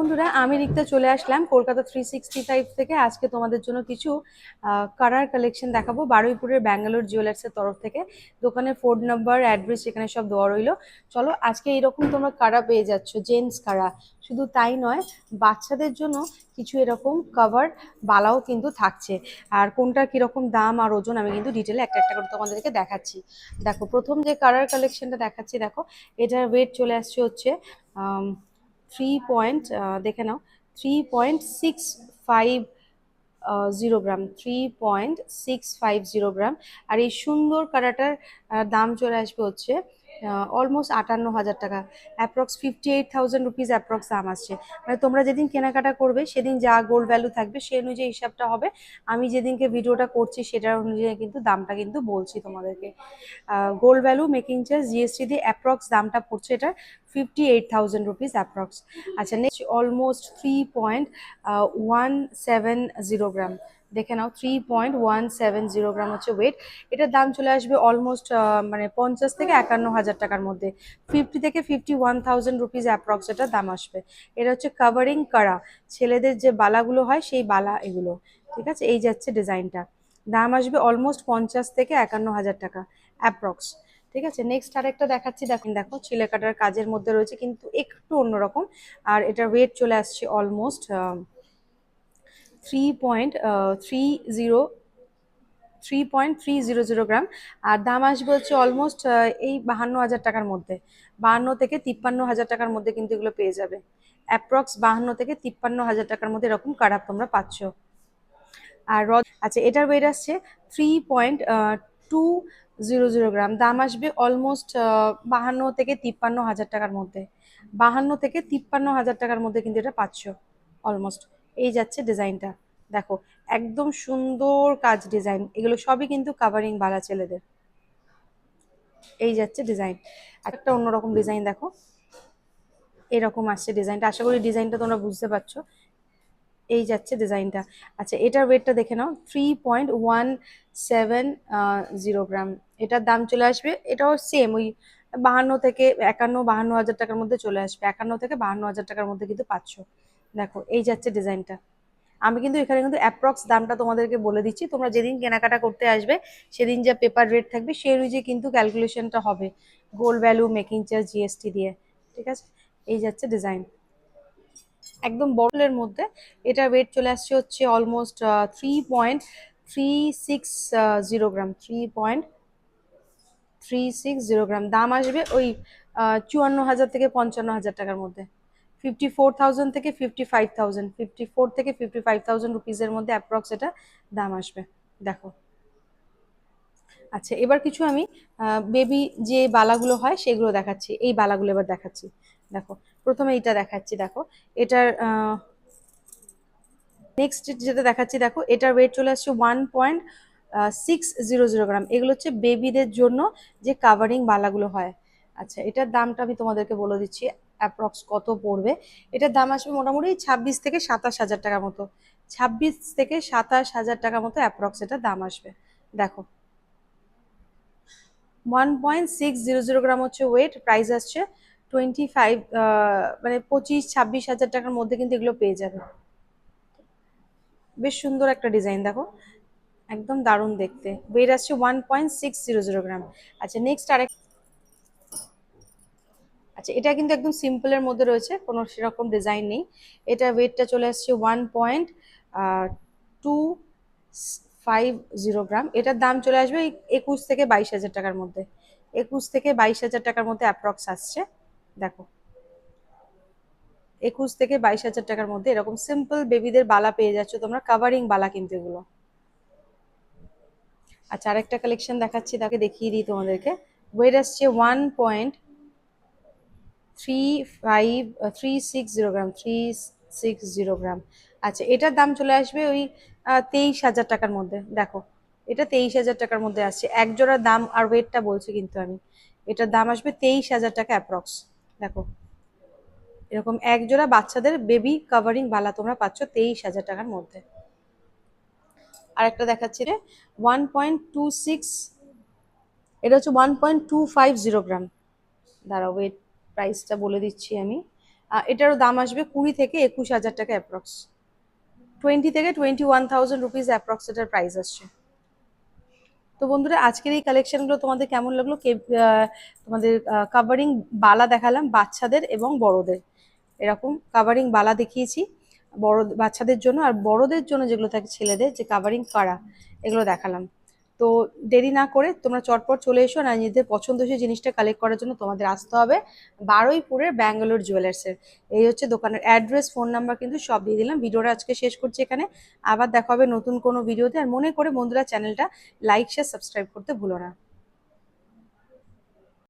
বন্ধুরা, আমি রিক্তা চলে আসলাম কলকাতা 365 থেকে। আজকে তোমাদের জন্য কিছু কারার কালেকশন দেখাবো বারুইপুরের ব্যাঙ্গালোর জুয়েলার্সের তরফ থেকে। দোকানের ফোন নাম্বার, অ্যাড্রেস এখানে সব দেওয়া রইলো। চলো, আজকে এরকম তোমরা কারা পেয়ে যাচ্ছ, জেন্টস কারা। শুধু তাই নয়, বাচ্চাদের জন্য কিছু এরকম কভার বালাও কিন্তু থাকছে। আর কোনটার কিরকম দাম আর ওজন আমি কিন্তু ডিটেলে একটা একটা করে তোমাদেরকে দেখাচ্ছি। দেখো, প্রথম যে কারার কালেকশনটা দেখাচ্ছি, দেখো এটার ওয়েট চলে আসছে হচ্ছে 3 পয়েন্ট, দেখে নাও, 3.650 গ্রাম, 3.650 গ্রাম। আর এই সুন্দর কারাটার দাম চলে আসবে হচ্ছে অলমোস্ট 58,000 টাকা, অ্যাপ্রক্স 58,000 রুপিস অ্যাপ্রক্স দাম আসছে। মানে তোমরা যেদিন কেনাকাটা করবে সেদিন যা গোল্ড ভ্যালু থাকবে সেই অনুযায়ী হিসাবটা হবে। আমি যেদিনকে ভিডিওটা করছি সেটার অনুযায়ী কিন্তু দামটা কিন্তু বলছি তোমাদেরকে। Gold value, making charge, GST দিয়ে অ্যাপ্রক্স দামটা পড়ছে এটা 58,000 রুপিস অ্যাপ্রক্স। আচ্ছা, নেক্সট অলমোস্ট 3.170 গ্রাম, দেখে নাও, 3.170 গ্রাম হচ্ছে ওয়েট। এটার দাম চলে আসবে অলমোস্ট মানে 50 থেকে 51 হাজার টাকার মধ্যে, 50 থেকে 51,000 রুপিস অ্যাপ্রক্স এটার দাম আসবে। এটা হচ্ছে কাভারিং কারা, ছেলেদের যে বালাগুলো হয় সেই বালা এগুলো। ঠিক আছে, এই যাচ্ছে ডিজাইনটা, দাম আসবে অলমোস্ট 50 থেকে 51 হাজার টাকা অ্যাপ্রক্স। ঠিক আছে, নেক্সট আরেকটা দেখাচ্ছি। দেখুন, দেখো ছিলে কাটার কাজের মধ্যে রয়েছে কিন্তু একটু অন্যরকম। আর এটার ওয়েট চলে আসছে অলমোস্ট 3.30 গ্রাম। আর দাম আসবে হচ্ছে অলমোস্ট এই 52 হাজার টাকার মধ্যে, 52 থেকে 53 হাজার টাকার মধ্যে কিন্তু এগুলো পেয়ে যাবে। অ্যাপ্রক্স 52 থেকে 53 হাজার টাকার মধ্যে এরকম কারাপ তোমরা পাচ্ছ। আর আচ্ছা, এটার ওয়েট আসছে 3.200 গ্রাম, দাম আসবে অলমোস্ট 52 থেকে 53 হাজার টাকার মধ্যে, 52 থেকে 53 হাজার টাকার মধ্যে কিন্তু এটা পাচ্ছ অলমোস্ট। এই যাচ্ছে ডিজাইনটা, দেখো একদম সুন্দর কাজ ডিজাইন, এগুলো সবই কিন্তু কাভারিং বালা ছেলেদের। এই যাচ্ছে ডিজাইন, একটা অন্যরকম ডিজাইন, দেখো এরকম আসছে ডিজাইনটা। আশা করি ডিজাইনটা তোমরা বুঝতে পারছো। এই যাচ্ছে ডিজাইনটা। আচ্ছা, এটার ওয়েটটা দেখে নাও, 3.170 গ্রাম। এটার দাম চলে আসবে, এটাও সেম ওই 52 থেকে 51, 52 হাজার টাকার মধ্যে চলে আসবে, 51 থেকে 52 হাজার টাকার মধ্যে কিন্তু পাচ্ছ। দেখো এই যাচ্ছে ডিজাইনটা। আমি কিন্তু এখানে কিন্তু অ্যাপ্রক্স দামটা তোমাদেরকে বলে দিচ্ছি, তোমরা যেদিন কেনাকাটা করতে আসবে সেদিন যা পেপার রেট থাকবে সেই অনুযায়ী কিন্তু ক্যালকুলেশনটা হবে, gold value, making charge, GST দিয়ে। ঠিক আছে, এই যাচ্ছে ডিজাইন, একদম বটলের মধ্যে। এটার ওয়েট চলে আসছে হচ্ছে অলমোস্ট 3.360 গ্রাম, 3.360 গ্রাম। দাম আসবে ওই 54 হাজার থেকে 55 হাজার টাকার মধ্যে, 54,000 থেকে 55,000, 54 থেকে 55,000 রুপিসের মধ্যে অ্যাপ্রক্স এটা দাম আসবে। দেখো, আচ্ছা এবার কিছু আমি বেবি যে বালাগুলো হয় সেগুলো দেখাচ্ছি, এই বালাগুলো এবার দেখাচ্ছি। দেখো, প্রথমে এইটা দেখাচ্ছি, দেখো এটার নেক্সট যেটা দেখাচ্ছি, দেখো এটার ওয়েট চলে আসছে 1.600 গ্রাম। এগুলো হচ্ছে বেবিদের জন্য যে কাভারিং বালাগুলো হয়। আচ্ছা, এটার দামটা আমি তোমাদেরকে বলে দিচ্ছি অ্যাপ্রক্স কত পড়বে। এটার দাম আসবে মোটামুটি 26 থেকে 27 হাজার টাকার মতো, 26 থেকে 27 হাজার টাকার মতো অ্যাপ্রক্স এটার দাম আসবে। দেখো, 1.600 গ্রাম হচ্ছে ওয়েট, প্রাইস আসছে 25, মানে 25-26 হাজার টাকার মধ্যে কিন্তু এগুলো পেয়ে যাবে। বেশ সুন্দর একটা ডিজাইন, দেখো একদম দারুণ দেখতে। ওয়েট আসছে 1.600 গ্রাম। আচ্ছা, নেক্সট আরেক, আচ্ছা এটা কিন্তু একদম সিম্পলের মধ্যে রয়েছে, কোনো সেরকম ডিজাইন নেই। এটা ওয়েটটা চলে আসছে 1.250 গ্রাম। এটার দাম চলে আসবে 21 থেকে 22 হাজার টাকার মধ্যে, 21 থেকে 22 হাজার টাকার মধ্যে অ্যাপ্রক্স আসছে। দেখো, 21 থেকে 22 হাজার টাকার মধ্যে এরকম সিম্পল বেবিদের বালা পেয়ে যাচ্ছ তোমরা, কাভারিং বালা কিন্তু এগুলো। আচ্ছা, আরেকটা কালেকশন দেখাচ্ছি, তাকে দেখিয়ে দিই তোমাদেরকে। ওয়েট আসছে 1.360 গ্রাম, 360 গ্রাম। আচ্ছা, এটার দাম চলে আসবে ওই 23 হাজার টাকার মধ্যে। দেখো, এটা 23 হাজার টাকার মধ্যে আসছে, এক জোড়ার দাম আর ওয়েটটা বলছি কিন্তু আমি। এটার দাম আসবে 23 হাজার টাকা অ্যাপ্রক্স। দেখো, এরকম এক জোড়া বাচ্চাদের বেবি কাভারিং বালা তোমরা পাচ্ছ 23 হাজার টাকার মধ্যে। আর একটা দেখাচ্ছি রে, 1.26, এটা হচ্ছে 1.250 গ্রাম। দাঁড়াও, ওয়েট প্রাইসটা বলে দিচ্ছি আমি। এটারও দাম আসবে 20 থেকে 21 হাজার টাকা অ্যাপ্রক্স। 20 থেকে 21,000 রুপিস অ্যাপ্রক্স এটার প্রাইস আসছে। তো বন্ধুরা, আজকের এই কালেকশনগুলো তোমাদের কেমন লাগলো? তোমাদের কাভারিং বালা দেখালাম বাচ্চাদের এবং বড়দের। এরকম কাভারিং বালা দেখিয়েছি বড় বাচ্চাদের জন্য, আর বড়দের জন্য যেগুলো থাকে ছেলেদের, যে কাভারিং কারা, এগুলো দেখালাম। তো দেরি না করে তোমরা চটপট চলে এসো, আর নিজেদের পছন্দসই জিনিসটা কালেক্ট করার জন্য তোমাদের আসতে হবে বারুইপুরের ব্যাঙ্গালোর জুয়েলার্সের। এই হচ্ছে দোকানের অ্যাড্রেস, ফোন নাম্বার কিন্তু সব দিয়ে দিলাম। ভিডিওটা আজকে শেষ করছি এখানে, আবার দেখা হবে নতুন কোনো ভিডিওতে। আর মনে করে বন্ধুরা, চ্যানেলটা লাইক শেয়ার সাবস্ক্রাইব করতে ভুলো না।